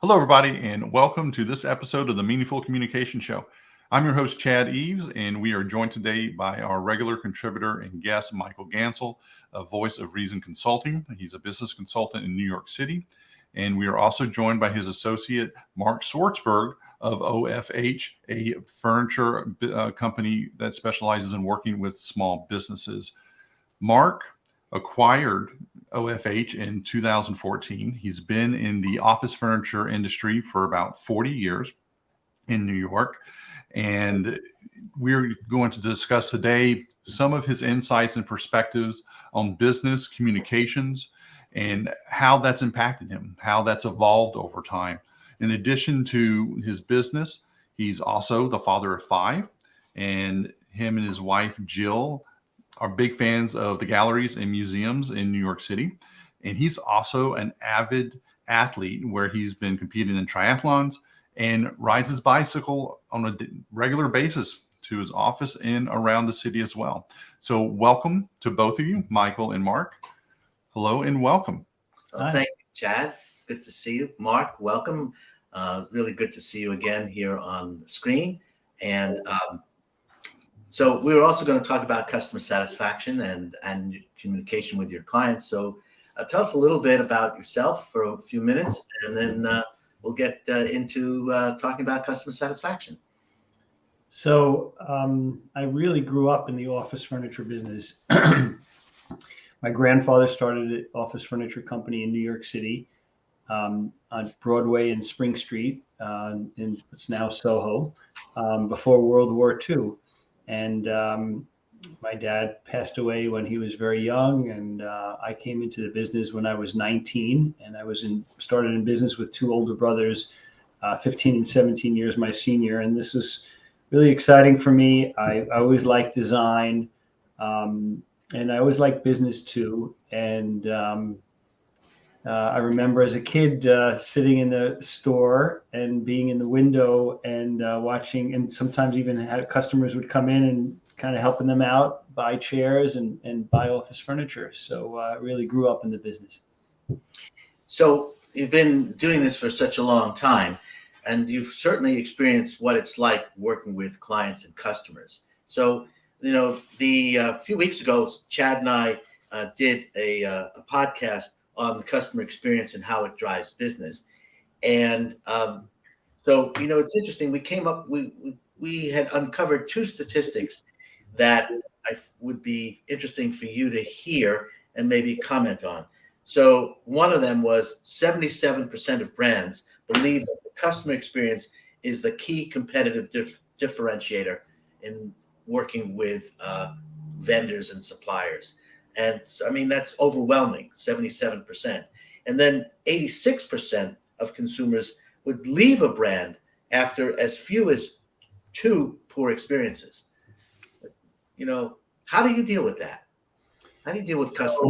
Hello, everybody, and welcome to this episode of the Meaningful Communication Show. I'm your host, Chad Eaves, and we are joined today by our regular contributor and guest, Michael Gansl, a voice of reason consulting. He's a business consultant in New York City. And we are also joined by his associate, Marc Schwartzberg of OFH, a furniture company that specializes in working with small businesses. Marc acquired OFH in 2014. He's been in the office furniture industry for about 40 years in New York. And we're going to discuss today some of his insights and perspectives on business communications and how that's impacted him, how that's evolved over time. In addition to his business, he's also the father of 5, and him and his wife, Jill, are big fans of the galleries and museums in New York City. And he's also an avid athlete where he's been competing in triathlons and rides his bicycle on a regular basis to his office and around the city as well. So welcome to both of you, Michael and Marc. Hello and welcome. Thank you, Chad. It's good to see you. Marc, welcome. Really good to see you again here on the screen. And so we were also going to talk about customer satisfaction and communication with your clients. So tell us a little bit about yourself for a few minutes, and then we'll get into talking about customer satisfaction. So I really grew up in the office furniture business. My grandfather started an office furniture company in New York City on Broadway and Spring Street in what's now Soho before World War II. And my dad passed away when he was very young, and I came into the business when I was 19, and I started in business with 2 older brothers, 15 and 17 years my senior, and this was really exciting for me. I always liked design, and I always liked business too. And I remember as a kid sitting in the store and being in the window and watching, and sometimes even had customers would come in and kind of helping them out, buy chairs and buy office furniture. So I really grew up in the business. So you've been doing this for such a long time, and you've certainly experienced what it's like working with clients and customers. So, a few weeks ago, Chad and I did a podcast on the customer experience and how it drives business. And so, it's interesting. We had uncovered 2 statistics that would be interesting for you to hear and maybe comment on. So one of them was 77% of brands believe that the customer experience is the key competitive differentiator in working with vendors and suppliers. And I mean, that's overwhelming, 77%. And then 86% of consumers would leave a brand after as few as 2 poor experiences. How do you deal with that? How do you deal with customer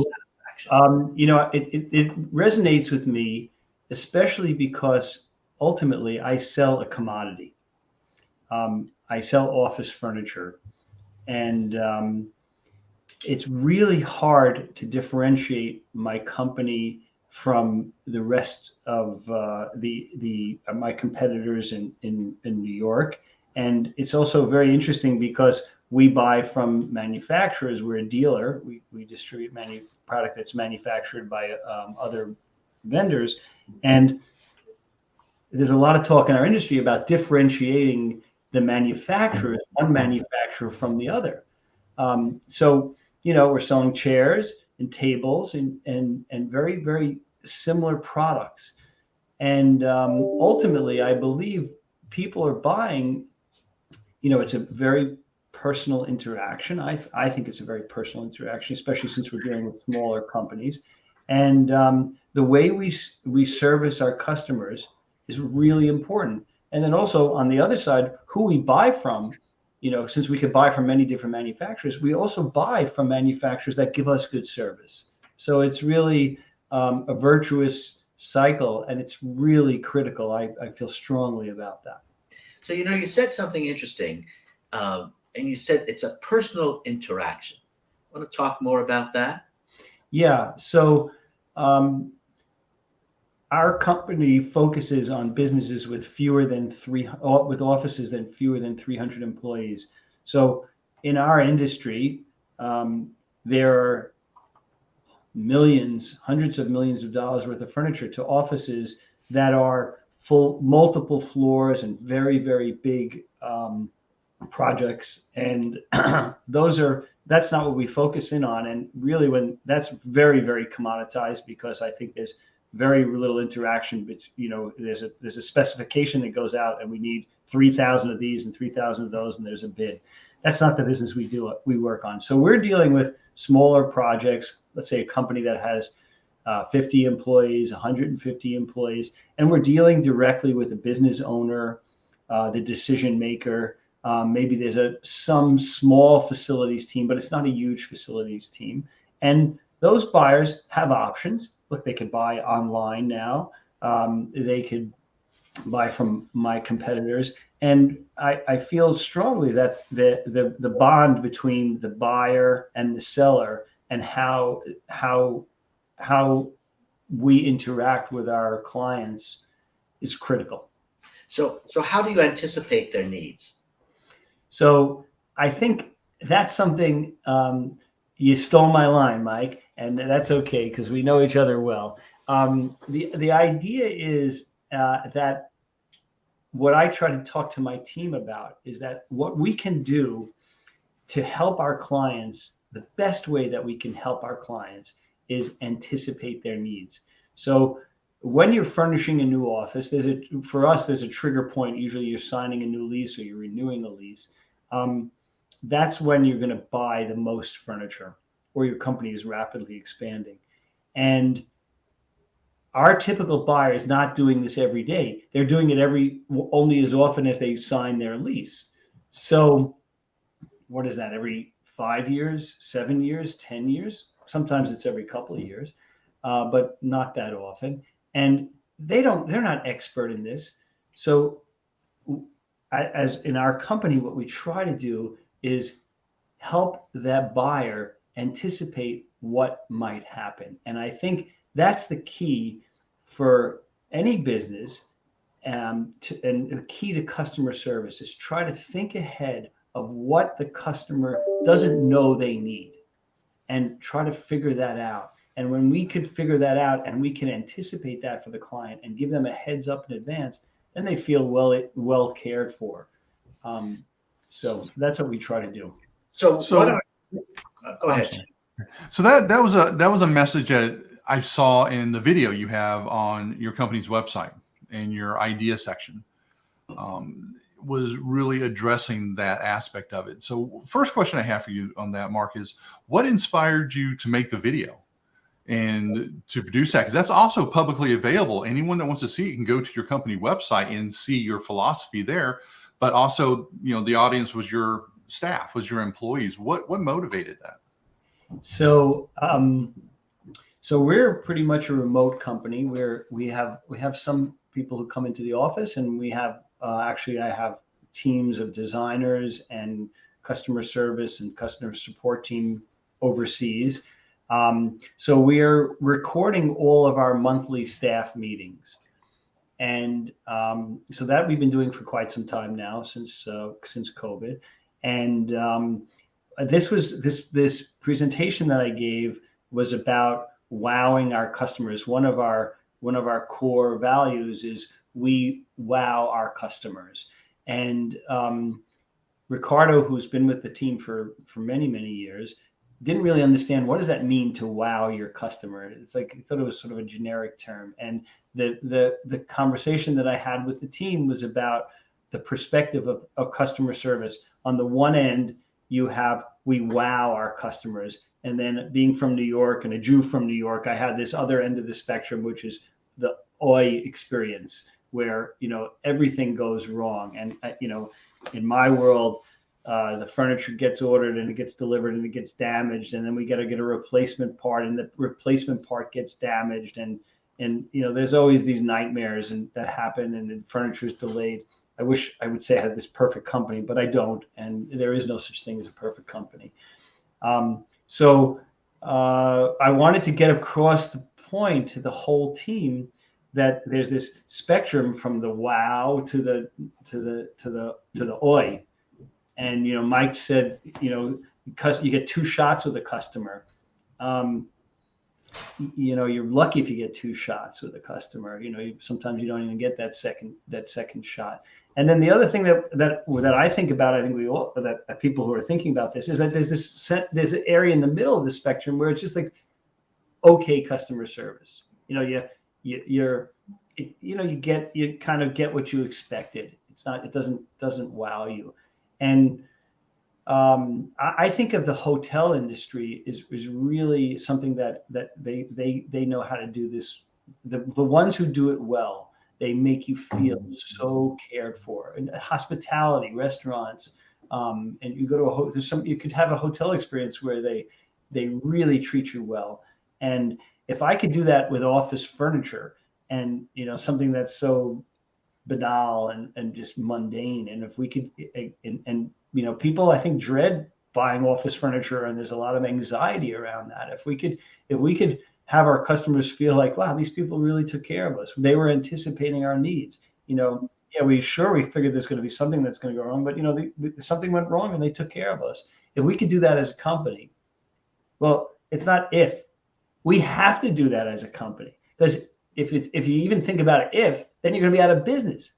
satisfaction? It resonates with me, especially because ultimately I sell a commodity. I sell office furniture, and it's really hard to differentiate my company from the rest of my competitors in New York. And it's also very interesting because we buy from manufacturers. We're a dealer. We distribute product that's manufactured by other vendors. And there's a lot of talk in our industry about differentiating the manufacturers, one manufacturer from the other. So we're selling chairs and tables and very, very similar products. And ultimately, I believe people are buying, it's a very personal interaction. I think it's a very personal interaction, especially since we're dealing with smaller companies. And the way we service our customers is really important. And then also on the other side, who we buy from, since we could buy from many different manufacturers, we also buy from manufacturers that give us good service. So it's really a virtuous cycle, and it's really critical. I feel strongly about that. So, you said something interesting, and you said it's a personal interaction. Want to talk more about that? Yeah. So our company focuses on businesses with with offices than fewer than 300 employees. So in our industry, there are millions, hundreds of millions of dollars worth of furniture to offices that are full, multiple floors and very, very big projects. And that's not what we focus in on. And really, when that's very, very commoditized, because I think there's very little interaction. But there's a specification that goes out, and we need 3,000 of these and 3,000 of those, and there's a bid. That's not the business we work on. So we're dealing with smaller projects. Let's say a company that has 50 employees, 150 employees, and we're dealing directly with the business owner, the decision maker. Maybe there's some small facilities team, but it's not a huge facilities team. And those buyers have options. Look, they could buy online now. They could buy from my competitors. And I feel strongly that the bond between the buyer and the seller and how we interact with our clients is critical. So how do you anticipate their needs? So I think that's something, you stole my line, Mike, and that's okay because we know each other well. The idea is that what I try to talk to my team about is that what we can do to help our clients, the best way that we can help our clients is anticipate their needs. So when you're furnishing a new office, for us, there's a trigger point. Usually you're signing a new lease or you're renewing a lease. That's when you're going to buy the most furniture, or your company is rapidly expanding. And our typical buyer is not doing this every day. They're doing it only as often as they sign their lease. So what is that? Every 5 years, 7 years, 10 years? Sometimes it's every couple of years, but not that often. And they're not expert in this. So as in our company, what we try to do is help that buyer anticipate what might happen. And I think that's the key for any business, and the key to customer service is try to think ahead of what the customer doesn't know they need and try to figure that out. And when we could figure that out and we can anticipate that for the client and give them a heads up in advance, then they feel well cared for. So that's what we try to do. So go ahead. So that was a message that I saw in the video you have on your company's website and your idea section, was really addressing that aspect of it. So first question I have for you on that, Mark, is what inspired you to make the video and to produce that? Because that's also publicly available. Anyone that wants to see it can go to your company website and see your philosophy there. But also, the audience was your staff, was your employees. What motivated that? So we're pretty much a remote company where we have some people who come into the office, and we have actually I have teams of designers and customer service and customer support team overseas. So we're recording all of our monthly staff meetings, and so that we've been doing for quite some time now, since COVID. And this presentation that I gave was about wowing our customers. One of our core values is we wow our customers. And Ricardo, who's been with the team for many, many years, didn't really understand what does that mean to wow your customer. It's like he thought it was sort of a generic term. And the conversation that I had with the team was about the perspective of customer service. On the one end, we wow our customers. And then being from New York and a Jew from New York, I had this other end of the spectrum, which is the oi experience, where, everything goes wrong. And, in my world, the furniture gets ordered and it gets delivered and it gets damaged. And then we got to get a replacement part, and the replacement part gets damaged. And there's always these nightmares that happen, and the furniture is delayed. I wish I would say I had this perfect company, but I don't. And there is no such thing as a perfect company. So I wanted to get across the point to the whole team that there's this spectrum from the wow to the oi. And Mike said, because you get 2 shots with a customer. You're lucky if you get 2 shots with a customer. Sometimes you don't even get that second shot. And then the other thing that I think about, I think that people who are thinking about this, is that there's an area in the middle of the spectrum where it's just like okay customer service. You kind of get what you expected. It doesn't wow you. And I think of the hotel industry is really something that they know how to do this. The ones who do it well, they make you feel so cared for. And hospitality, restaurants, and you go to you could have a hotel experience where they really treat you well. And if I could do that with office furniture, and something that's so banal and just mundane, and if we could, and people I think dread buying office furniture, and there's a lot of anxiety around that. If we could have our customers feel like, wow, these people really took care of us. They were anticipating our needs. We figured there's going to be something that's going to go wrong, but something went wrong and they took care of us. If we could do that as a company, well, it's not if. We have to do that as a company, because if you even think about it, then you're going to be out of business,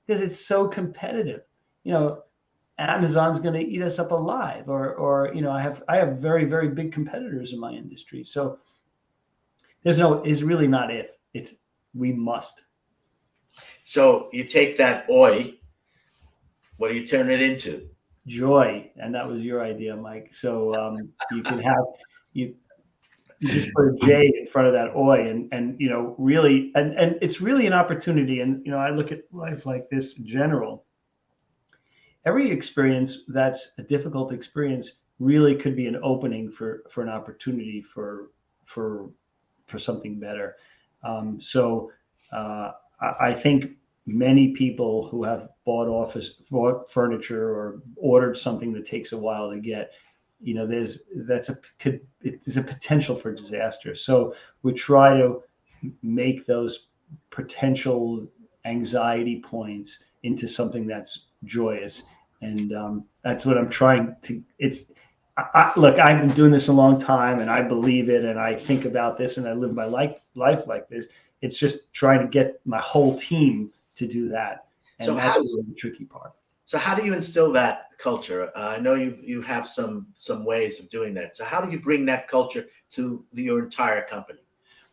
because it's so competitive. Amazon's going to eat us up alive, or I have very, very big competitors in my industry. So it's really not if, it's we must. So you take that oi, what do you turn it into? Joy. And that was your idea, Mike. So you can have you just put a J in front of that oi, and really, and it's really an opportunity. And I look at life like this in general. Every experience that's a difficult experience really could be an opening for an opportunity for something better. I think many people who have bought furniture or ordered something that takes a while to get, there's a potential for disaster. So we try to make those potential anxiety points into something that's joyous. And that's what I'm trying to. Look, I've been doing this a long time, and I believe it, and I think about this, and I live my life like this. It's just trying to get my whole team to do that, and that's really the tricky part. So how do you instill that culture? I know you have some ways of doing that. So how do you bring that culture to your entire company?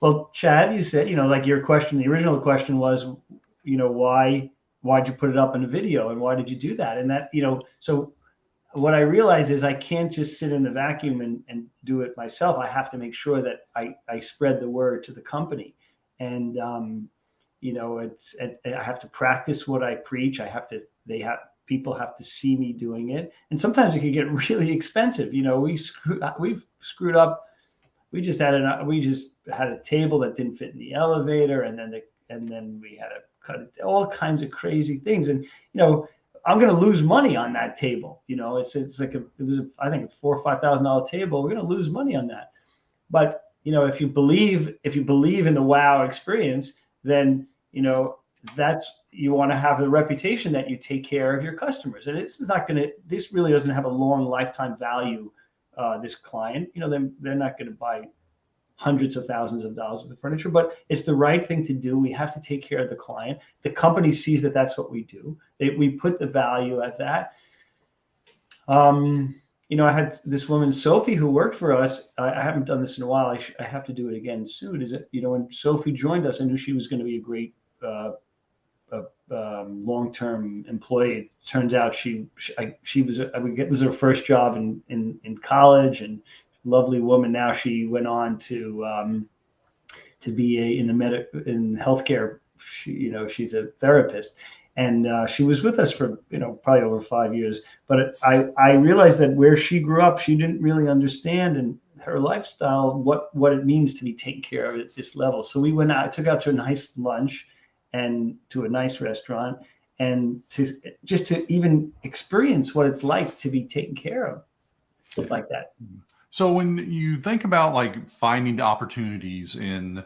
Well, Chad, you said, like your question, the original question was, why'd you put it up in a video, and why did you do that? And that, so what I realize is I can't just sit in the vacuum and do it myself. I have to make sure that I spread the word to the company. And, I have to practice what I preach. People have to see me doing it. And sometimes it can get really expensive. We've screwed up. We just had a table that didn't fit in the elevator. And then we had to cut it, all kinds of crazy things. And, I'm going to lose money on that table. It's like it was I think a $4,000 or $5,000 table. We're going to lose money on that. But if you believe in the wow experience, then you want to have the reputation that you take care of your customers. And this really doesn't have a long lifetime value. This client, they're not going to buy hundreds of thousands of dollars worth of furniture, but it's the right thing to do. We have to take care of the client. The company sees that that's what we do. We put the value at that. I had this woman, Sophie, who worked for us. I haven't done this in a while. I have to do it again soon. When Sophie joined us, I knew she was going to be a great long-term employee. It turns out she was it was her first job in college, and lovely woman. Now she went on to be in healthcare. She's a therapist, and she was with us for probably over 5 years. But I realized that where she grew up, she didn't really understand, and her lifestyle, what it means to be taken care of at this level. So we went out, took out to a nice lunch and to a nice restaurant, and to even experience what it's like to be taken care of like that. So when you think about like finding the opportunities in,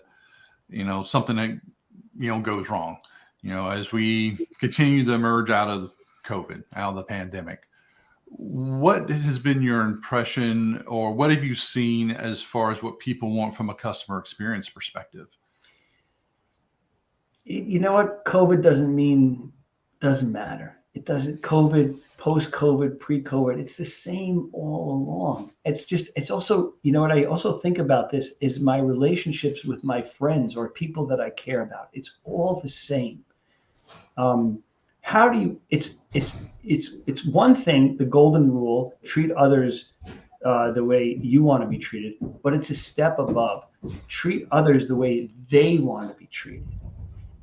something that goes wrong, as we continue to emerge out of COVID, out of the pandemic. What has been your impression, or what have you seen as far as what people want from a customer experience perspective? You know what? COVID doesn't matter. It doesn't. COVID, post-COVID, pre-COVID, it's the same all along. It's also, what I also think about this is my relationships with my friends or people that I care about. It's all the same. How do you, it's one thing, the golden rule, treat others the way you want to be treated, but it's a step above. Treat others the way they want to be treated.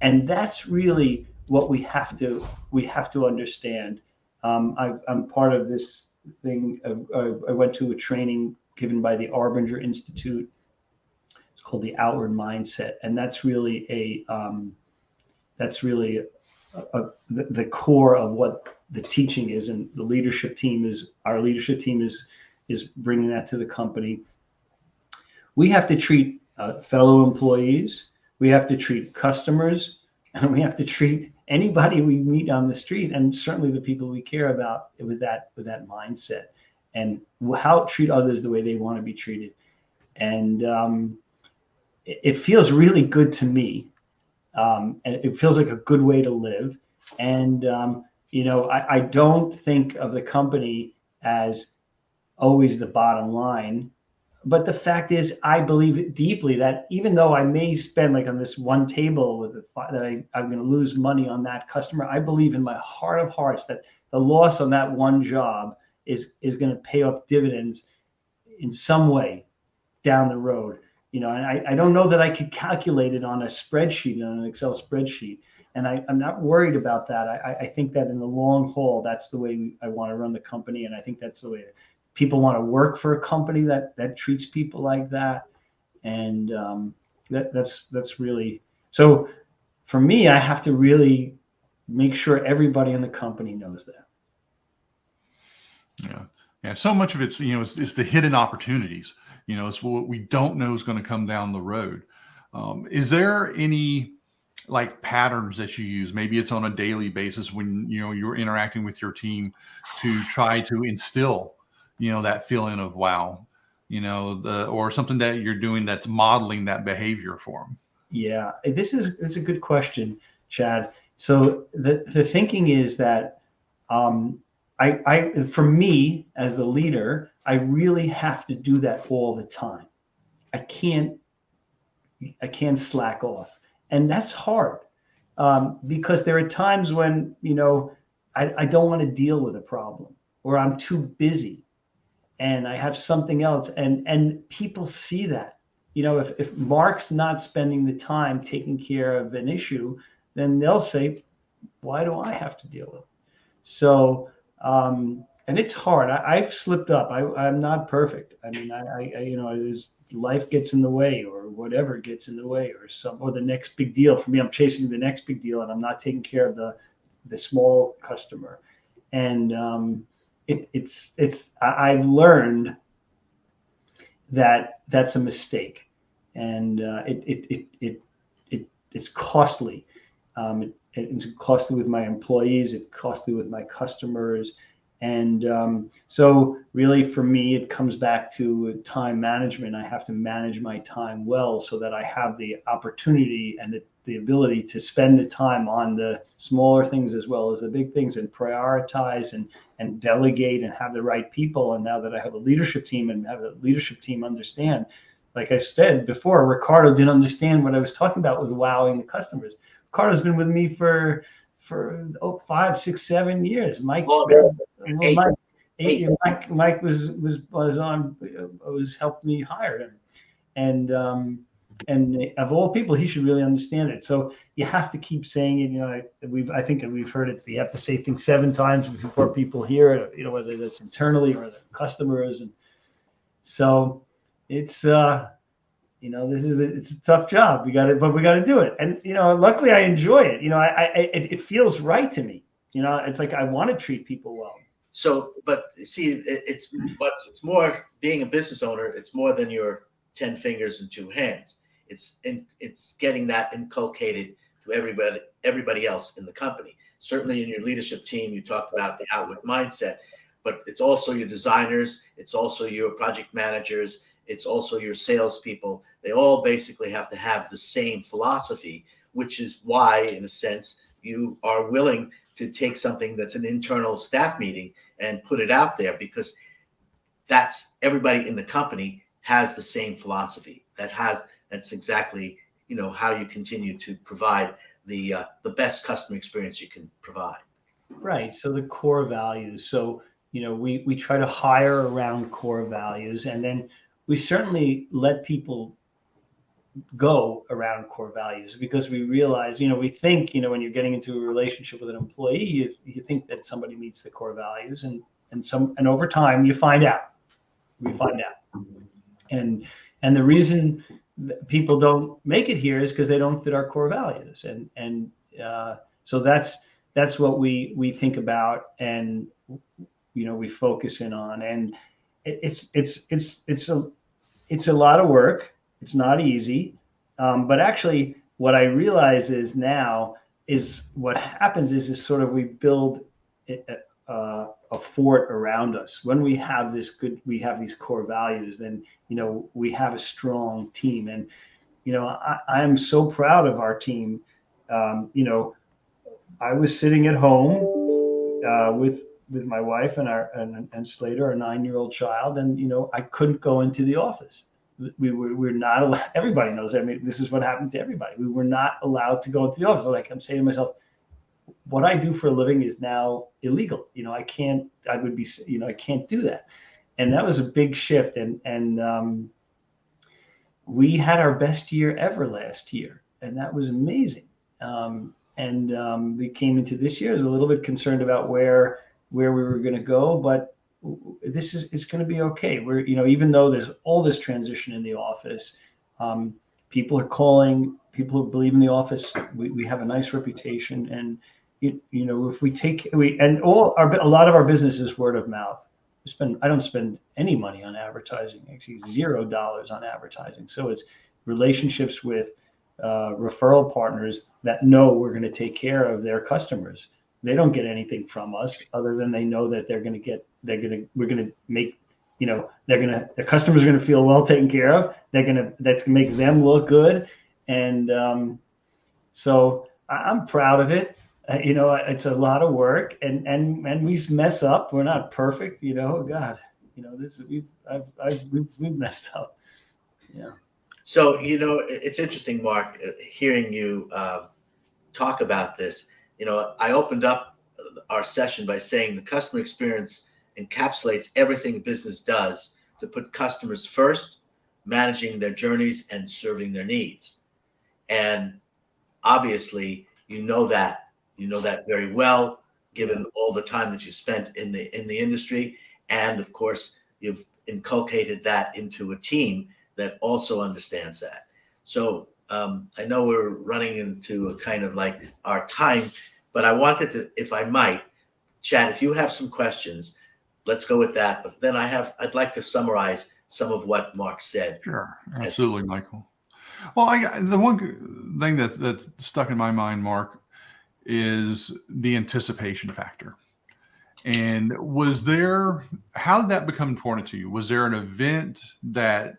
And that's really what we have to understand. I'm part of this thing. I went to a training given by the Arbinger Institute. It's called the Outward Mindset, and that's really the core of what the teaching is. And our leadership team is bringing that to the company. We have to treat fellow employees. We have to treat customers, and we have to treat anybody we meet on the street, and certainly the people we care about with that mindset, and treat others the way they want to be treated. And it feels really good to me, and it feels like a good way to live. And I don't think of the company as always the bottom line. But the fact is, I believe deeply that even though I may spend, like on this one table that I'm going to lose money on that customer, I believe in my heart of hearts that the loss on that one job is going to pay off dividends in some way down the road. And I don't know that I could calculate it on a spreadsheet, on an Excel spreadsheet. And I'm not worried about that. I think that in the long haul, that's the way I want to run the company. And I think that's the way people want to work for a company that treats people like that. And that's really, so for me, I have to really make sure everybody in the company knows that. Yeah. So much of it's, it's the hidden opportunities, it's what we don't know is going to come down the road. Is there any like patterns that you use? Maybe it's on a daily basis when, you're interacting with your team to try to instill that feeling of wow, or something that you're doing that's modeling that behavior for them? Yeah, it's a good question, Chad. So the thinking is that for me as the leader, I really have to do that all the time. I can't slack off, and that's hard because there are times when I don't want to deal with a problem, or I'm too busy and I have something else, and people see that. If Mark's not spending the time taking care of an issue, then they'll say, why do I have to deal with it? So and it's hard. I've slipped up. I'm not perfect. I mean, there's life gets in the way, or whatever gets in the way, or the next big deal. For me, I'm chasing the next big deal, and I'm not taking care of the small customer. And I've learned that that's a mistake, and it's costly. It's costly with my employees. It's costly with my customers. And so really for me, it comes back to time management. I have to manage my time well so that I have the opportunity and the ability to spend the time on the smaller things as well as the big things, and prioritize and delegate and have the right people. And now that I have a leadership team and have the leadership team understand, like I said before, Ricardo didn't understand what I was talking about with wowing the customers. Ricardo's been with me for 5, 6, 7 years. Mike was helped me hire him, and of all people, he should really understand it. So you have to keep saying it. I think we've heard it. You have to say things 7 times before people hear it. Whether that's internally or the customers, and so it's it's a tough job. We got to do it. And, luckily I enjoy it. It feels right to me. It's like I want to treat people well. So, but see, it's more being a business owner. It's more than your 10 fingers and 2 hands. It's getting that inculcated to everybody else in the company. Certainly in your leadership team, you talked about the outward mindset, but it's also your designers, it's also your project managers, it's also your salespeople. They all basically have to have the same philosophy, which is why, in a sense, you are willing to take something that's an internal staff meeting and put it out there, because that's everybody in the company has the same philosophy. That's exactly, how you continue to provide the best customer experience you can provide. Right. So the core values. So, we try to hire around core values, and then we certainly let people go around core values, because we realize, we think, when you're getting into a relationship with an employee, you think that somebody meets the core values, and over time we find out. And the reason that people don't make it here is because they don't fit our core values. So that's what we think about, and we focus in on. And it's a lot of work. It's not easy, but actually, what I realize is now is what happens is sort of we build a fort around us. When we have these core values, then we have a strong team. And I am so proud of our team. I was sitting at home with my wife and Slater, our 9-year-old child, and I couldn't go into the office. We're not allowed. Everybody knows. I mean, this is what happened to everybody. We were not allowed to go into the office. Like, I'm saying to myself, what I do for a living is now illegal. I can't do that. And that was a big shift. And we had our best year ever last year, and that was amazing. We came into this year as a little bit concerned about where we were going to go, but it's going to be okay. We're, even though there's all this transition in the office, people are calling, people who believe in the office. We have a nice reputation, and if a lot of our business is word of mouth. I don't spend any money on advertising, actually $0 on advertising. So it's relationships with referral partners that know we're going to take care of their customers. They don't get anything from us other than they know that their customers are going to feel well taken care of. That's going to make them look good. And so I'm proud of it. It's a lot of work, and we mess up. We're not perfect, God, we've messed up. Yeah. So, it's interesting, Mark, hearing you talk about this. I opened up our session by saying the customer experience encapsulates everything business does to put customers first, managing their journeys and serving their needs. And obviously, you know that very well, given all the time that you spent in the industry. And of course, you've inculcated that into a team that also understands that. So I know we're running into a kind of like our time, but I wanted to, if I might, Chad, if you have some questions, let's go with that. But then I'd like to summarize some of what Mark said. Sure, absolutely, Michael. Well, the one thing that's stuck in my mind, Mark, is the anticipation factor. And how did that become important to you? Was there an event that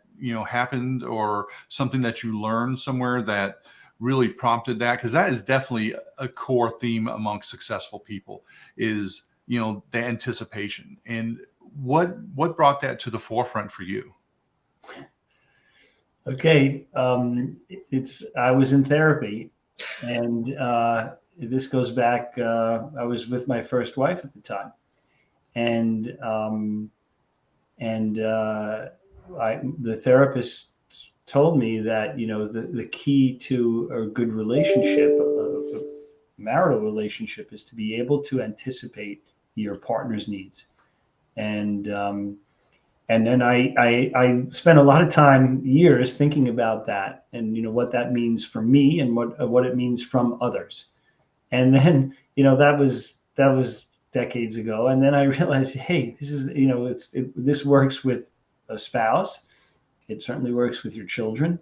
happened, or something that you learned somewhere that really prompted that? Because that is definitely a core theme among successful people, is the anticipation. And what brought that to the forefront for you? Okay, I was in therapy, and this goes back. I was with my first wife at the time, and the therapist told me that the key to a good relationship, a marital relationship, is to be able to anticipate your partner's needs. And then I spent a lot of years thinking about that, and what that means for me, and what it means from others. And then that was decades ago. And then I realized, hey, this is this works with a spouse. It certainly works with your children.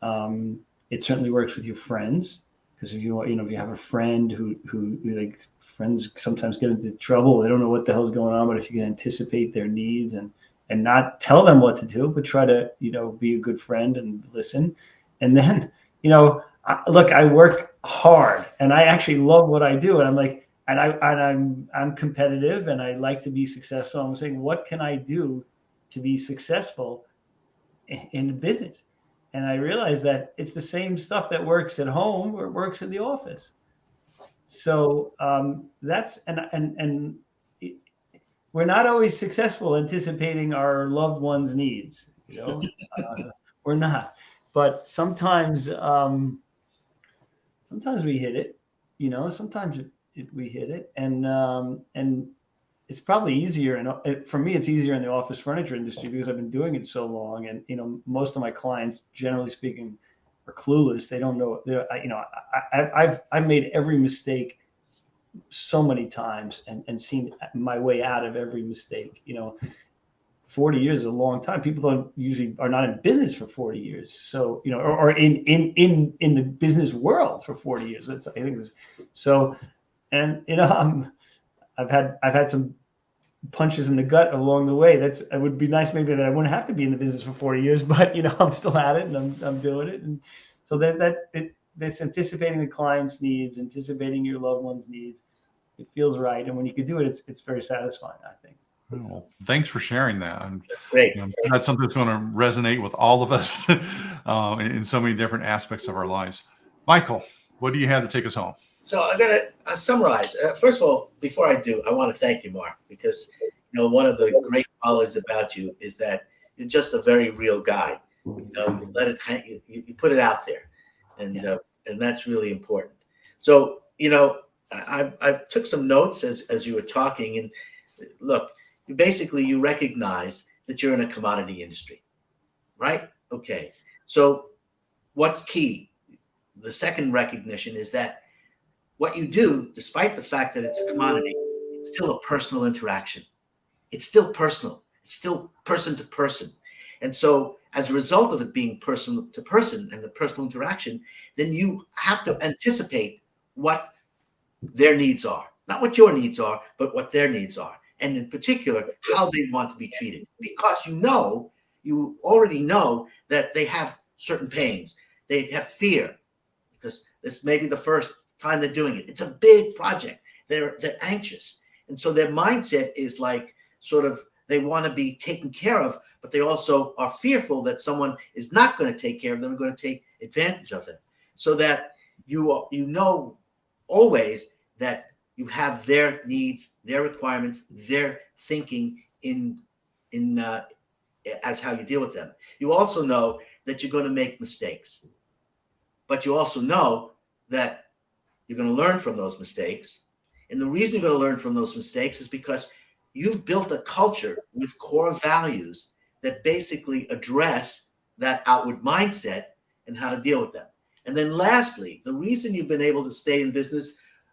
It certainly works with your friends. Because if if you have a friend who like, friends sometimes get into trouble, they don't know what the hell's going on, but if you can anticipate their needs and not tell them what to do, but try to, be a good friend and listen. And then, look, I work hard and I actually love what I do. And I'm like, I'm competitive and I like to be successful. I'm saying, what can I do to be successful in the business? And I realized that it's the same stuff that works at home or works in the office. So that's and we're not always successful anticipating our loved ones' needs. We're not. But sometimes we hit it. Sometimes we hit it, and it's probably easier. And for me, it's easier in the office furniture industry because I've been doing it so long. And most of my clients, generally speaking, are clueless. They don't know. I've made every mistake so many times and seen my way out of every mistake. 40 years is a long time. People don't usually are not in business for 40 years. So, or in the business world for 40 years. I think it's so, and, I've had some punches in the gut along the way. It would be nice maybe that I wouldn't have to be in the business for 40 years, but I'm still at it and I'm doing it. And so this anticipating the client's needs, anticipating your loved one's needs, it feels right. And when you can do it, it's very satisfying, I think. Well, thanks for sharing that. Great. That's something that's going to resonate with all of us in so many different aspects of our lives. Michael, what do you have to take us home? So I'm going to summarize. First of all, before I do, I want to thank you, Mark, because one of the great qualities about you is that you're just a very real guy. You let it hang, you put it out there, and that's really important. So I took some notes as you were talking, and look, you recognize that you're in a commodity industry, right? Okay. So what's key? The second recognition is that what you do, despite the fact that it's a commodity, it's still a personal interaction. It's still personal. It's still person to person. And so as a result of it being person to person and the personal interaction, then you have to anticipate what their needs are. Not what your needs are, but what their needs are. And in particular, how they want to be treated. Because you already know that they have certain pains. They have fear because this may be the first time they're doing it. It's a big project. They're anxious. And so their mindset is like sort of they want to be taken care of, but they also are fearful that someone is not going to take care of them, going to take advantage of them. So that you know always that you have their needs, their requirements, their thinking in as how you deal with them. You also know that you're going to make mistakes, but you also know that you're going to learn from those mistakes. And the reason you're going to learn from those mistakes is because you've built a culture with core values that basically address that outward mindset and how to deal with them. And then lastly, the reason you've been able to stay in business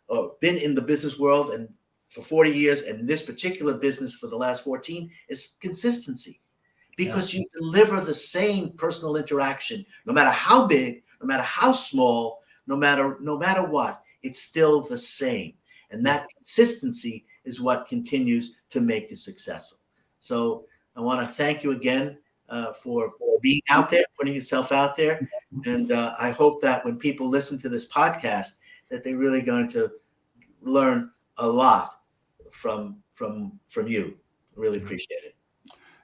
or been in the business world and for 40 years and this particular business for the last 14 is consistency, because you deliver the same personal interaction, no matter how big, no matter how small, no matter what, it's still the same. And that consistency is what continues to make you successful. So I want to thank you again for being out there, putting yourself out there. And I hope that when people listen to this podcast, that they're really going to learn a lot from you. Really appreciate it.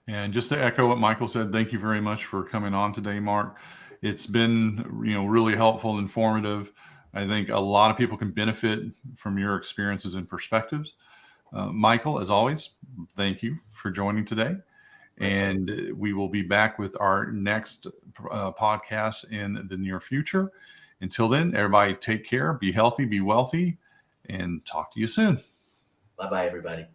And just to echo what Michael said, thank you very much for coming on today, Mark. It's been, really helpful, informative. I think a lot of people can benefit from your experiences and perspectives. Michael, as always, thank you for joining today. And we will be back with our next podcast in the near future. Until then, everybody take care, be healthy, be wealthy, and talk to you soon. Bye-bye, everybody.